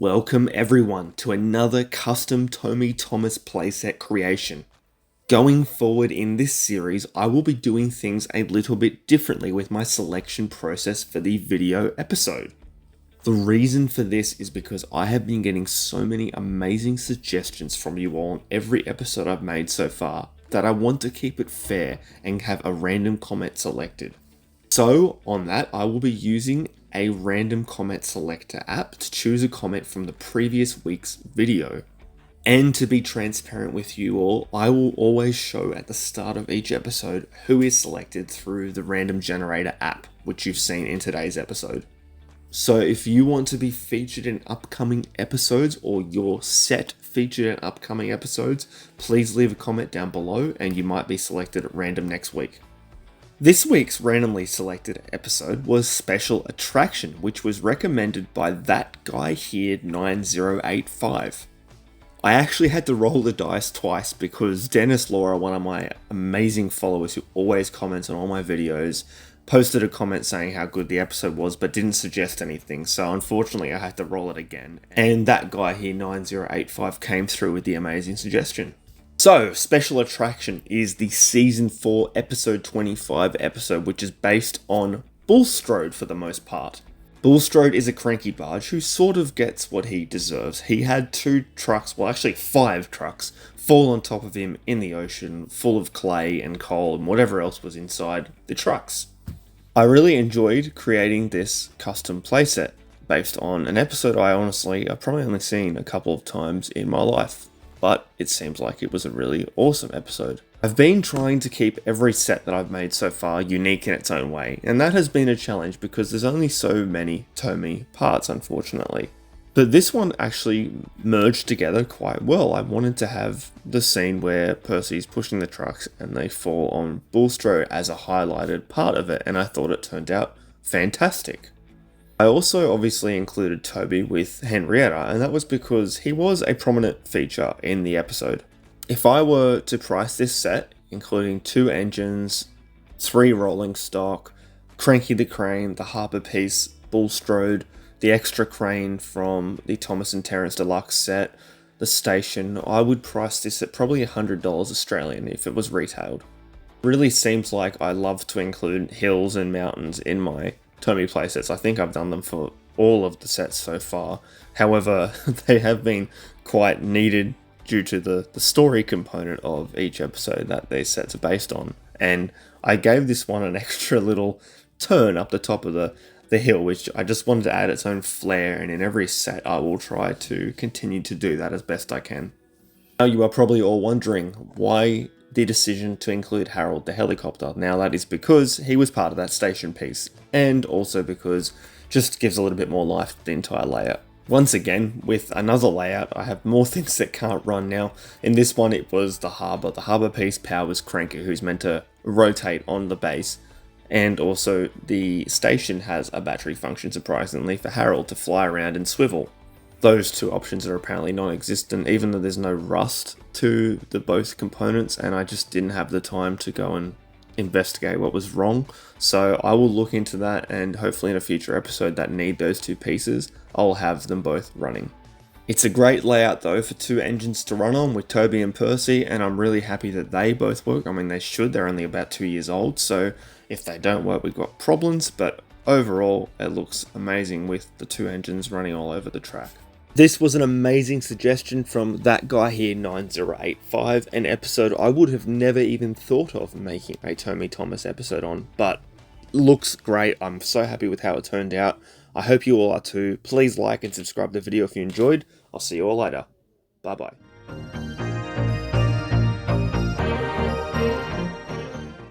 Welcome everyone to another Custom Tomy Thomas playset creation. Going forward in this series, I will be doing things a little bit differently with my selection process for the video episode. The reason for this is because I have been getting so many amazing suggestions from you all on every episode I've made so far that I want to keep it fair and have a random comment selected. So on that, I will be using a random comment selector app to choose a comment from the previous week's video. And to be transparent with you all, I will always show at the start of each episode who is selected through the random generator app, which you've seen in today's episode. So if you want to be featured in upcoming episodes or your set featured in upcoming episodes, please leave a comment down below and you might be selected at random next week. This week's randomly selected episode was Special Attraction, which was recommended by that guy here 9085. I actually had to roll the dice twice because Dennis Laura, one of my amazing followers who always comments on all my videos, posted a comment saying how good the episode was but didn't suggest anything, so unfortunately I had to roll it again. And that guy here 9085 came through with the amazing suggestion. So, Special Attraction is the Season 4 Episode 25 episode, which is based on Bulstrode for the most part. Bulstrode is a cranky barge who sort of gets what he deserves. He had 2 trucks, well actually 5 trucks, fall on top of him in the ocean, full of clay and coal and whatever else was inside the trucks. I really enjoyed creating this custom playset based on an episode I've probably only seen a couple of times in my life. But it seems like it was a really awesome episode. I've been trying to keep every set that I've made so far unique in its own way, and that has been a challenge because there's only so many Tomy parts, unfortunately. But this one actually merged together quite well. I wanted to have the scene where Percy's pushing the trucks and they fall on Bulstrode as a highlighted part of it, and I thought it turned out fantastic. I also obviously included Toby with Henrietta, and that was because he was a prominent feature in the episode. If I were to price this set, including 2 engines, 3 rolling stock, Cranky the Crane, the Harper piece, Bulstrode, the extra crane from the Thomas and Terence Deluxe set, the station, I would price this at probably $100 Australian if it was retailed. It really seems like I love to include hills and mountains in my Tomy playsets. I think I've done them for all of the sets so far. However, they have been quite needed due to the story component of each episode that these sets are based on. And I gave this one an extra little turn up the top of the hill, which I just wanted to add its own flair, and in every set I will try to continue to do that as best I can. Now you are probably all wondering why the decision to include Harold the helicopter. Now that is because he was part of that station piece, and also because just gives a little bit more life to the entire layout. Once again, with another layout, I have more things that can't run now. In this one it was the harbour. The harbour piece powers Cranky, who's meant to rotate on the base, and also the station has a battery function, surprisingly, for Harold to fly around and swivel. Those 2 options are apparently non-existent, even though there's no rust to the both components, and I just didn't have the time to go and investigate what was wrong. So I will look into that, and hopefully in a future episode that need those 2 pieces, I'll have them both running. It's a great layout though for 2 engines to run on with Toby and Percy, and I'm really happy that they both work. I mean, they should, they're only about 2 years old, so if they don't work we've got problems, but overall it looks amazing with the 2 engines running all over the track. This was an amazing suggestion from that guy here 9085, an episode I would have never even thought of making a Tomy Thomas episode on, but looks great. I'm so happy with how it turned out. I hope you all are too. Please like and subscribe to the video if you enjoyed. I'll see you all later. Bye bye.